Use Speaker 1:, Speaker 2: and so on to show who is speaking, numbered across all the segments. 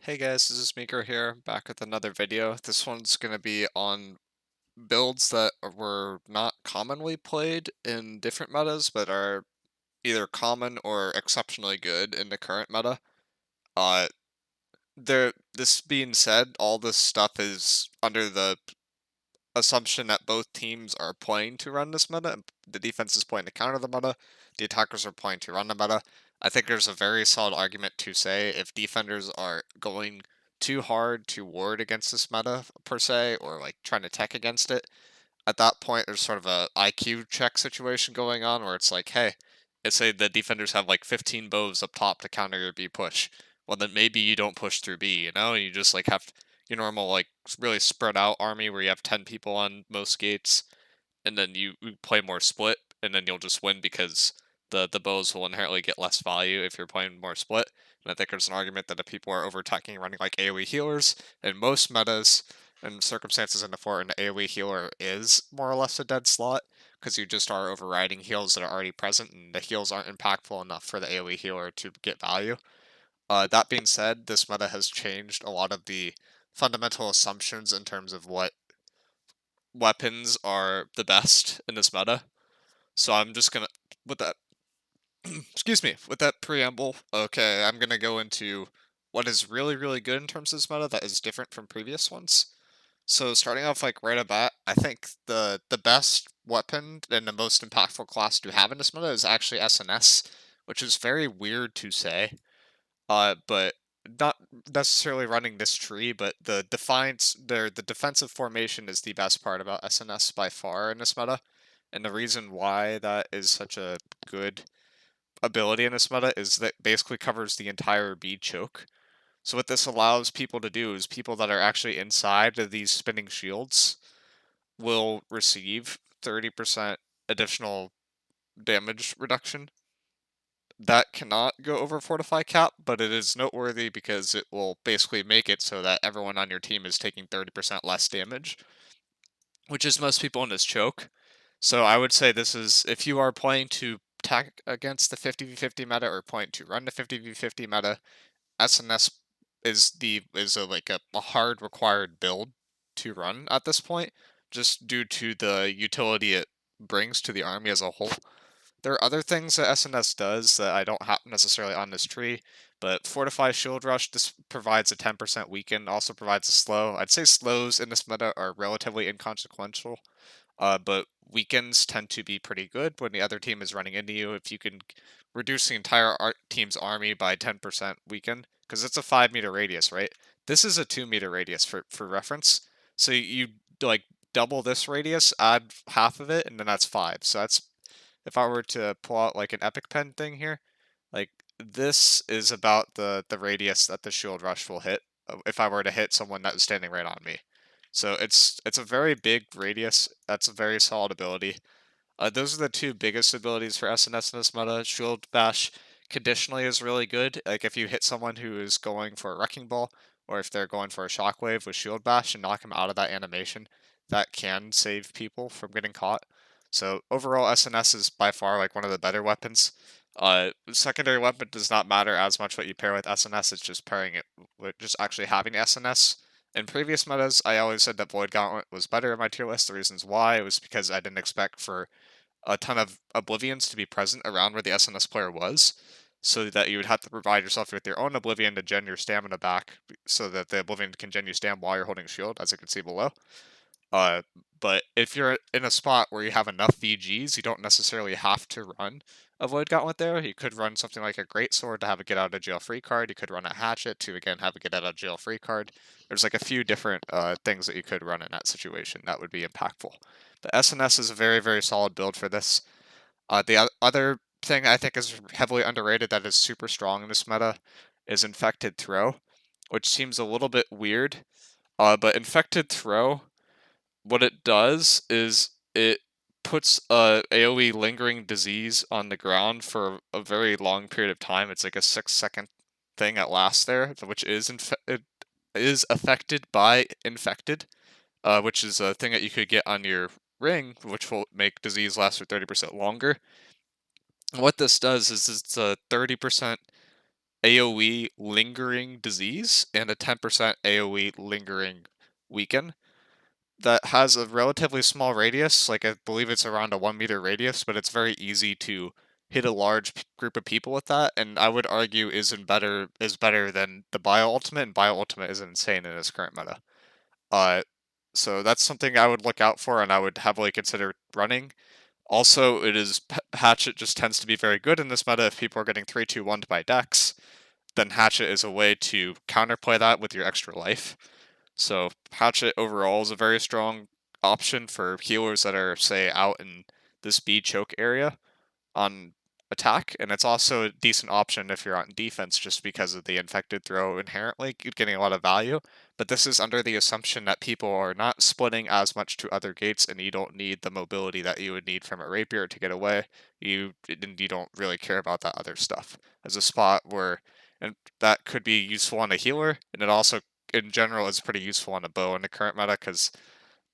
Speaker 1: Hey guys, this is Miko here, back with another video. This one's going to be on builds that were not commonly played in different metas, but are either common or exceptionally good in the current meta. Uh, this being said, all this stuff is under the assumption that both teams are playing to run this meta, and the defense is playing to counter the meta, the attackers are playing to run the meta. I think there's a very solid argument to say if defenders are going too hard to ward against this meta, per se, or like trying to tech against it, at that point there's sort of a IQ check situation going on where it's like, hey, let's say the defenders have like 15 bows up top to counter your B push. Well, then maybe you don't push through B, you just like have your normal like really spread out army where you have 10 people on most gates, and then you play more split, and then you'll just win because the bows will inherently get less value if you're playing more split. And I think there's an argument that if people are over attacking running like AoE healers in most metas and circumstances in the fort, an AoE healer is more or less a dead slot because you just are overriding heals that are already present, and the heals aren't impactful enough for the AoE healer to get value. That being said, this meta has changed a lot of the fundamental assumptions in terms of what weapons are the best in this meta. So I'm just gonna, with that, excuse me, with that preamble, okay, I'm gonna go into what is really, really good in terms of this meta that is different from previous ones. So starting off like right at bat, I think the best weapon and the most impactful class to have in this meta is actually SNS, which is very weird to say. But not necessarily running this tree, but the defensive formation is the best part about SNS by far in this meta. And the reason why that is such a good ability in this meta is that it basically covers the entire B choke. So what this allows people to do is people that are actually inside of these spinning shields will receive 30% additional damage reduction. That cannot go over Fortify cap, but it is noteworthy because it will basically make it so that everyone on your team is taking 30% less damage, which is most people in this choke. So I would say this is, if you are playing to attack against the 50v50 meta or playing to run the 50v50 meta, SNS is a hard required build to run at this point, just due to the utility it brings to the army as a whole. There are other things that SNS does that I don't have necessarily on this tree, but Fortify Shield Rush, this provides a 10% weaken, also provides a slow. I'd say slows in this meta are relatively inconsequential, but weakens tend to be pretty good when the other team is running into you. If you can reduce the entire team's army by 10% weaken, because it's a 5 meter radius, right? This is a 2 meter radius for reference. So you like double this radius, add half of it, and then that's 5. So that's, if I were to pull out like an epic pen thing here, like this is about the radius that the shield rush will hit if I were to hit someone that was standing right on me. So it's a very big radius. That's a very solid ability. Those are the two biggest abilities for SNS in this meta. Shield Bash conditionally is really good. Like if you hit someone who is going for a Wrecking Ball, or if they're going for a Shockwave with Shield Bash and knock them out of that animation, that can save people from getting caught. So overall, SNS is by far like one of the better weapons. Secondary weapon does not matter as much what you pair with SNS. It's just pairing it with just actually having SNS. In previous metas, I always said that Void Gauntlet was better in my tier list. The reasons why was because I didn't expect for a ton of Oblivions to be present around where the SNS player was, so that you would have to provide yourself with your own Oblivion to gen your stamina back, so that the Oblivion can gen you stam while you're holding shield, as you can see below. Uh, but if you're in a spot where you have enough VGs, you don't necessarily have to run a Void Gauntlet there. You could run something like a Great Sword to have a get out of jail free card. You could run a Hatchet to again have a get out of jail free card. There's like a few different things that you could run in that situation that would be impactful. The SNS is a very, very solid build for this. The other thing I think is heavily underrated that is super strong in this meta is Infected Throw, which seems a little bit weird. But Infected Throw, what it does is it puts a AoE lingering disease on the ground for a very long period of time. It's like a 6-second thing that lasts there, which it is affected by infected, which is a thing that you could get on your ring, which will make disease last for 30% longer. And what this does is it's a 30% AoE lingering disease and a 10% AoE lingering weaken that has a relatively small radius, like I believe it's around a 1 meter radius, but it's very easy to hit a large group of people with that, and I would argue is better than the Bile Ultimate, and Bile Ultimate is insane in its current meta. Uh, so that's something I would look out for, and I would heavily consider running. Also, Hatchet just tends to be very good in this meta if people are getting 3-2-1'd by decks. Then Hatchet is a way to counterplay that with your extra life. So Hatchet overall is a very strong option for healers that are, say, out in this B choke area on attack, and it's also a decent option if you're on defense just because of the infected throw inherently getting a lot of value. But this is under the assumption that people are not splitting as much to other gates, and you don't need the mobility that you would need from a rapier to get away. You don't really care about that other stuff as a spot where, and that could be useful on a healer, and it also in general is pretty useful on a bow in the current meta because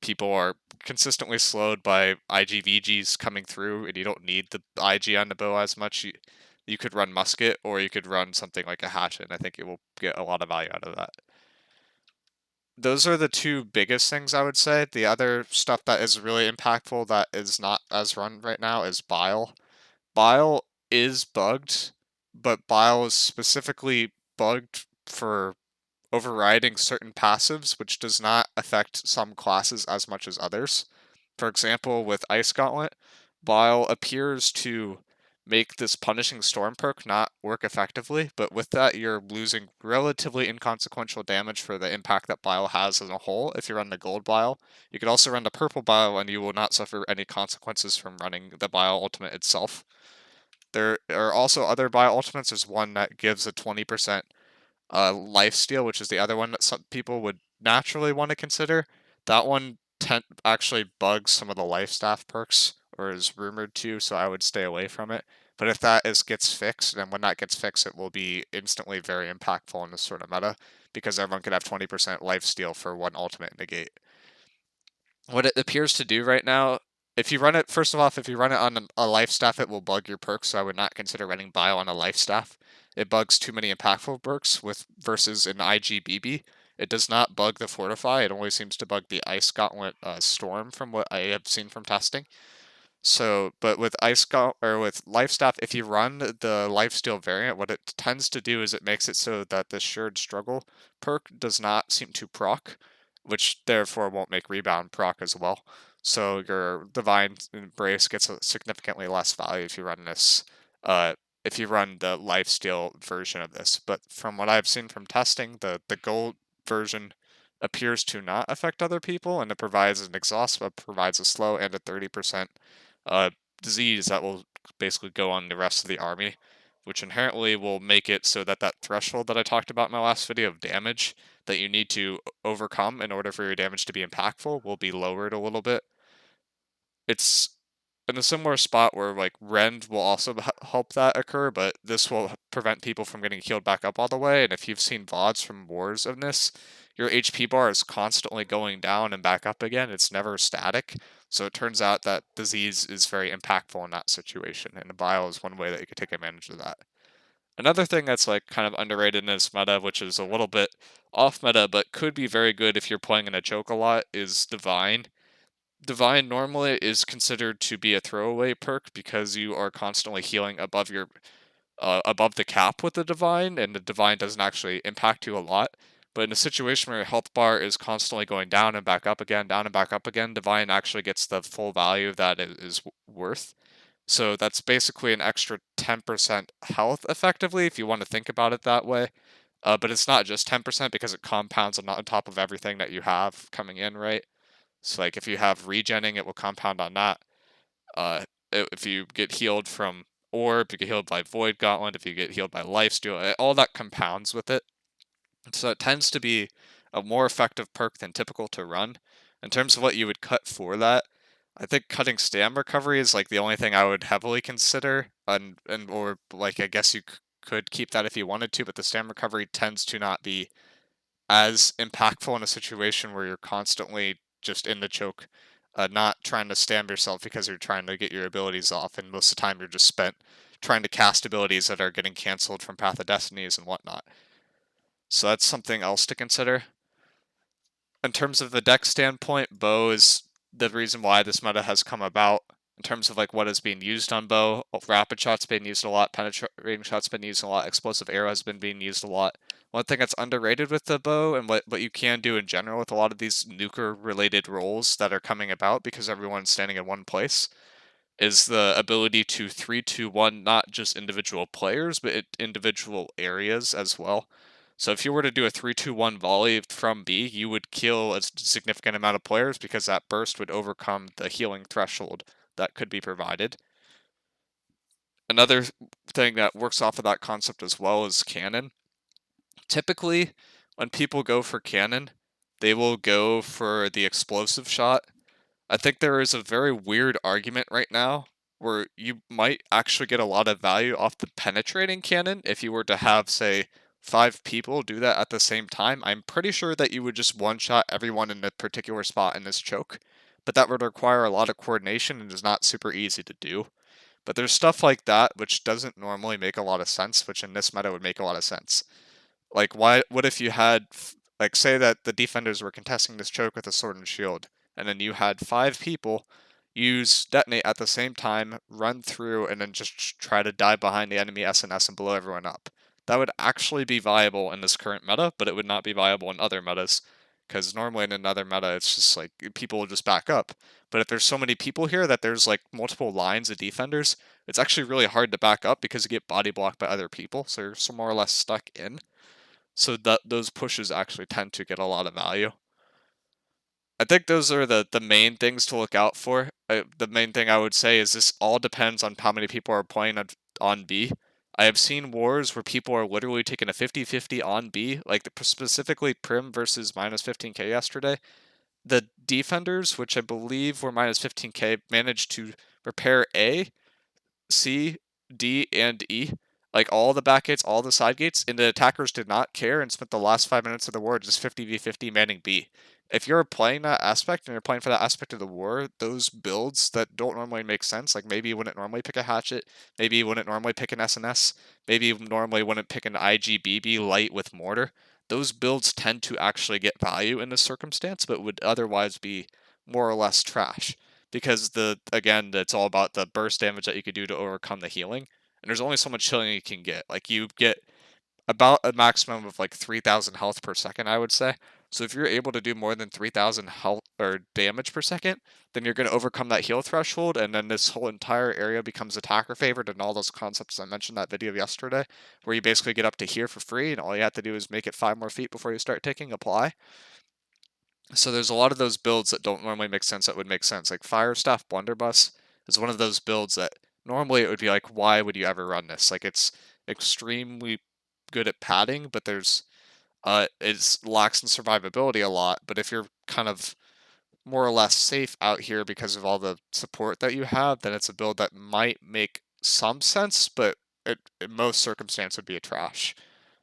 Speaker 1: people are consistently slowed by IGVGs coming through, and you don't need the IG on the bow as much. You could run musket, or you could run something like a hatchet, and I think it will get a lot of value out of that. Those are the two biggest things I would say. The other stuff that is really impactful that is not as run right now is Bile. Bile is bugged, but Bile is specifically bugged for overriding certain passives, which does not affect some classes as much as others. For example, with Ice Gauntlet, Bile appears to make this Punishing Storm perk not work effectively, but with that, you're losing relatively inconsequential damage for the impact that Bile has as a whole if you run the Gold Bile. You could also run the Purple Bile, and you will not suffer any consequences from running the Bile Ultimate itself. There are also other Bile Ultimates. There's one that gives a 20% lifesteal, which is the other one that some people would naturally want to consider. That one actually bugs some of the life staff perks, or is rumored to, so I would stay away from it. But if gets fixed, and when that gets fixed, it will be instantly very impactful in this sort of meta, because everyone could have 20% lifesteal for one ultimate negate. What it appears to do right now, if you run it, first of all, if you run it on a life staff, it will bug your perks, so I would not consider running Bile on a life staff. It bugs too many impactful perks versus an IGBB. It does not bug the Fortify, it only seems to bug the Ice Gauntlet Storm from what I have seen from testing. So, but with with Life Staff, if you run the Lifesteal variant, what it tends to do is it makes it so that the Shared Struggle perk does not seem to proc, which therefore won't make Rebound proc as well. So your Divine Embrace gets a significantly less value if you run this, if you run the Lifesteal version of this. But from what I've seen from testing, the Gold version appears to not affect other people, and it provides an exhaust, but provides a slow and a 30% uh, disease that will basically go on the rest of the army, which inherently will make it so that that threshold that I talked about in my last video of damage that you need to overcome in order for your damage to be impactful will be lowered a little bit. It's in a similar spot where like Rend will also help that occur, but this will prevent people from getting healed back up all the way. And if you've seen VODs from Wars of this, your HP bar is constantly going down and back up again. It's never static. So it turns out that disease is very impactful in that situation, and the Bile is one way that you could take advantage of that. Another thing that's like kind of underrated in this meta, which is a little bit off meta, but could be very good if you're playing in a choke a lot, is Divine. Divine normally is considered to be a throwaway perk because you are constantly healing above the cap with the Divine, and the Divine doesn't actually impact you a lot. But in a situation where your health bar is constantly going down and back up again, down and back up again, Divine actually gets the full value that it is worth. So that's basically an extra 10% health effectively, if you want to think about it that way. But it's not just 10% because it compounds on top of everything that you have coming in, right? So like if you have regenning, it will compound on that. If you get healed from Orb, you get healed by Void Gauntlet, if you get healed by Lifesteal, all that compounds with it. So it tends to be a more effective perk than typical to run. In terms of what you would cut for that, I think cutting stam recovery is like the only thing I would heavily consider, and or like I guess you could keep that if you wanted to, but the stam recovery tends to not be as impactful in a situation where you're constantly just in the choke, not trying to stamp yourself because you're trying to get your abilities off, and most of the time you're just spent trying to cast abilities that are getting canceled from Path of Destinies and whatnot. So that's something else to consider. In terms of the deck standpoint, bow is the reason why this meta has come about. In terms of like what is being used on bow, rapid shots being used a lot, penetrating shots been used a lot, explosive arrow has been being used a lot. One thing that's underrated with the bow and what you can do in general with a lot of these nuker related roles that are coming about because everyone's standing in one place is the ability to 3-2-1 not just individual players, but individual areas as well. So if you were to do a 3-2-1 volley from B, you would kill a significant amount of players because that burst would overcome the healing threshold that could be provided. Another thing that works off of that concept as well is cannon. Typically, when people go for cannon, they will go for the explosive shot. I think there is a very weird argument right now where you might actually get a lot of value off the penetrating cannon if you were to have, say, 5 people do that at the same time. I'm pretty sure that you would just one-shot everyone in a particular spot in this choke, but that would require a lot of coordination and is not super easy to do. But there's stuff like that which doesn't normally make a lot of sense, which in this meta would make a lot of sense. Like, what if you had, like, say that the defenders were contesting this choke with a sword and shield, and then you had 5 people use detonate at the same time, run through, and then just try to dive behind the enemy SNS and blow everyone up. That would actually be viable in this current meta, but it would not be viable in other metas, because normally in another meta, it's just like people will just back up. But if there's so many people here that there's like multiple lines of defenders, it's actually really hard to back up because you get body blocked by other people, so you're more or less stuck in. So that those pushes actually tend to get a lot of value. I think those are the main things to look out for. The main thing I would say is this all depends on how many people are playing on B. I have seen wars where people are literally taking a 50-50 on B, like specifically Prim versus minus 15k yesterday. The defenders, which I believe were minus 15k, managed to repair A, C, D, and E, like all the back gates, all the side gates, and the attackers did not care and spent the last 5 minutes of the war just 50v50 manning B. If you're playing that aspect and you're playing for that aspect of the war, those builds that don't normally make sense, like maybe you wouldn't normally pick a Hatchet, maybe you wouldn't normally pick an SNS, maybe you normally wouldn't pick an IGBB light with Mortar, those builds tend to actually get value in this circumstance, but would otherwise be more or less trash because again, it's all about the burst damage that you could do to overcome the healing. And there's only so much healing you can get. Like you get about a maximum of like 3,000 health per second, I would say. So if you're able to do more than 3,000 health or damage per second, then you're going to overcome that heal threshold, and then this whole entire area becomes attacker favored, and all those concepts I mentioned in that video yesterday, where you basically get up to here for free, and all you have to do is make it 5 more feet before you start taking apply. So there's a lot of those builds that don't normally make sense that would make sense. Like Firestaff Blunderbuss is one of those builds that normally it would be like, why would you ever run this? Like it's extremely good at padding, but it lacks in survivability a lot. But if you're kind of more or less safe out here because of all the support that you have, then it's a build that might make some sense, but in most circumstances would be a trash.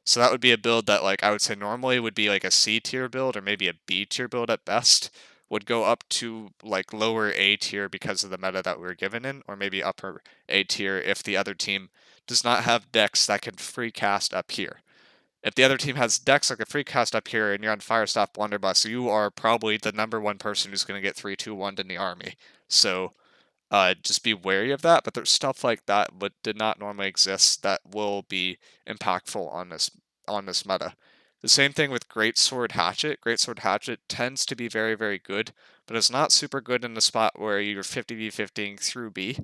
Speaker 1: So that would be a build that, like, I would say normally would be like a C tier build or maybe a B tier build at best. Would go up to like lower A tier because of the meta that we're given in, or maybe upper A tier if the other team does not have decks that can free cast up here. If the other team has decks like a free cast up here and you're on Firestaff Blunderbuss, you are probably the number one person who's going to get 3-2-1 in the army. So just be wary of that. But there's stuff like that but did not normally exist that will be impactful on this meta. The same thing with Greatsword Hatchet. Greatsword Hatchet tends to be very, very good, but it's not super good in the spot where you're 50v50ing through B.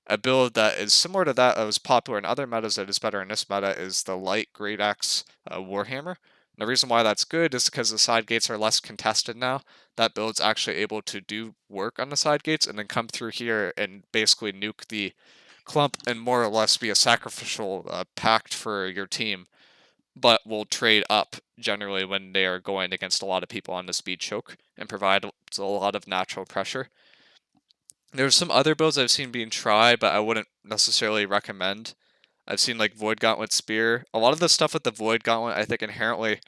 Speaker 1: A build that is similar to that was popular in other metas that is better in this meta is the Light Great Axe Warhammer. And the reason why that's good is because the side gates are less contested now. That build's actually able to do work on the side gates and then come through here and basically nuke the clump and more or less be a sacrificial pact for your team, but will trade up generally when they are going against a lot of people on the speed choke and provide a lot of natural pressure. There's some other builds I've seen being tried, but I wouldn't necessarily recommend. I've seen like Void Gauntlet Spear. A lot of the stuff with the Void Gauntlet, I think inherently,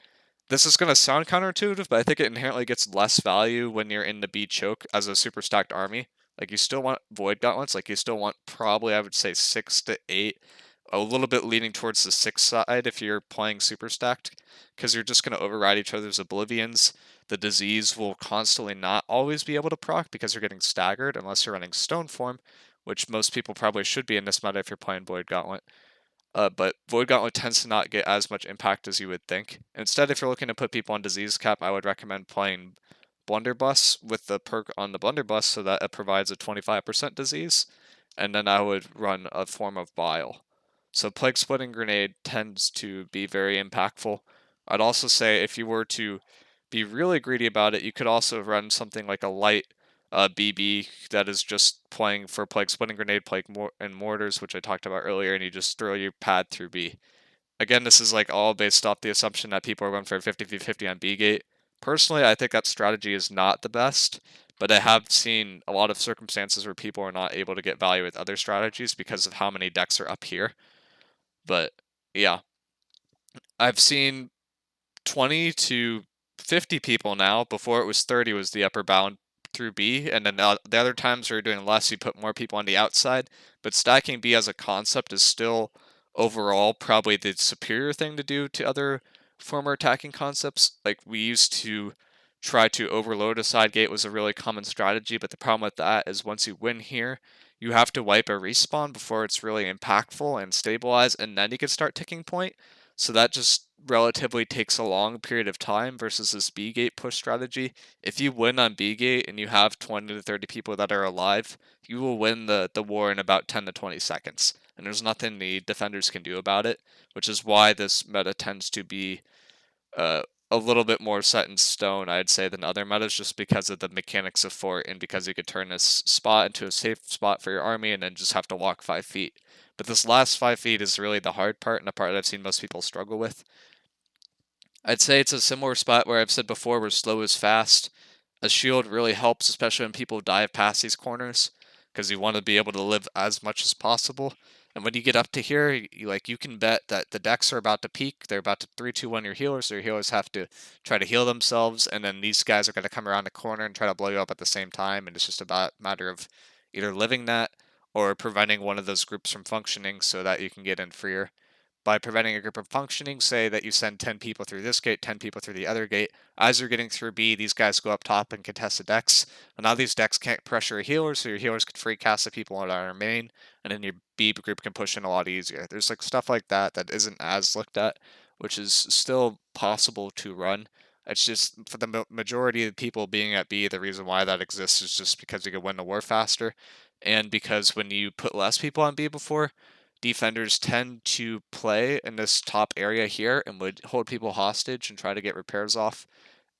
Speaker 1: this is going to sound counterintuitive, but I think it inherently gets less value when you're in the B choke as a super stacked army. Like, you still want Void Gauntlets, like, you still want probably, I would say, 6 to 8, a little bit leaning towards the 6 side if you're playing super stacked, because you're just going to override each other's Oblivions. The disease will constantly not always be able to proc because you're getting staggered unless you're running Stone Form, which most people probably should be in this meta if you're playing Void Gauntlet. But Void Gauntlet tends to not get as much impact as you would think. Instead, if you're looking to put people on Disease Cap, I would recommend playing Blunderbuss with the perk on the Blunderbuss so that it provides a 25% disease, and then I would run a form of Bile. So Plague Splitting Grenade tends to be very impactful. I'd also say if you were to be really greedy about it, you could also run something like a light BB that is just playing for Plague Splitting Grenade, and Mortars, which I talked about earlier, and you just throw your pad through B. Again, this is like all based off the assumption that people are going for a 50-50 on B gate. Personally, I think that strategy is not the best, but I have seen a lot of circumstances where people are not able to get value with other strategies because of how many decks are up here. But yeah, I've seen 20 to 50 people now. Before it was 30 was the upper bound through B, and then the other times where you're doing less, you put more people on the outside. But stacking B as a concept is still overall probably the superior thing to do to other former attacking concepts. Like, we used to try to overload a side gate was a really common strategy, but the problem with that is once you win here, you have to wipe a respawn before it's really impactful and stabilize, and then you can start ticking point. So that just relatively takes a long period of time versus this B gate push strategy. If you win on B gate and you have 20 to 30 people that are alive, you will win the war in about 10 to 20 seconds. And there's nothing the defenders can do about it, which is why this meta tends to be uh, a little bit more set in stone, I'd say, than other metas, just because of the mechanics of Fort and because you could turn this spot into a safe spot for your army and then just have to walk 5 feet. But this last 5 feet is really the hard part and the part that I've seen most people struggle with. I'd say it's a similar spot where I've said before where slow is fast. A shield really helps, especially when people dive past these corners, because you want to be able to live as much as possible. And when you get up to here, you can bet that the decks are about to peak. They're about to 3-2-1 your healers, so your healers have to try to heal themselves, and then these guys are going to come around the corner and try to blow you up at the same time. And it's just about a matter of either living that or preventing one of those groups from functioning so that you can get in freer. By preventing a group from functioning, say that you send 10 people through this gate, 10 people through the other gate. As you're getting through B, these guys go up top and contest the decks. And now these decks can't pressure a healer, so your healers can free cast the people on our main, and then your B group can push in a lot easier. There's like stuff like that that isn't as looked at, which is still possible to run. It's just for the majority of the people being at B, the reason why that exists is just because you can win the war faster, and because when you put less people on B before, defenders tend to play in this top area here and would hold people hostage and try to get repairs off.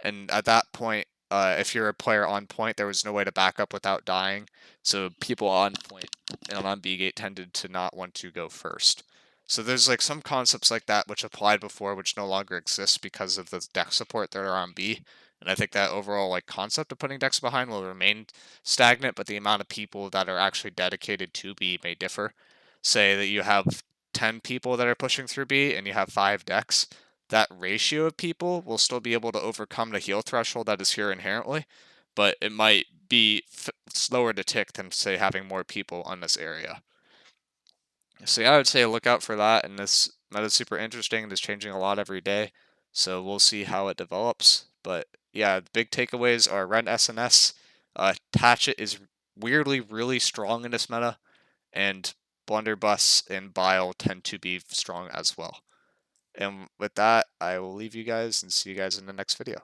Speaker 1: And at that point, if you're a player on point, there was no way to back up without dying. So people on point and on B gate tended to not want to go first. So there's like some concepts like that which applied before, which no longer exists because of the deck support that are on B. And I think that overall like concept of putting decks behind will remain stagnant, but the amount of people that are actually dedicated to B may differ. Say that you have 10 people that are pushing through B and you have 5 decks, that ratio of people will still be able to overcome the heal threshold that is here inherently, but it might be slower to tick than, say, having more people on this area. So yeah, I would say look out for that, and this meta is super interesting and is changing a lot every day, so we'll see how it develops. But yeah, the big takeaways are run SNS. Hatchet is weirdly really strong in this meta, and Blunderbuss and Bile tend to be strong as well. And with that, I will leave you guys and see you guys in the next video.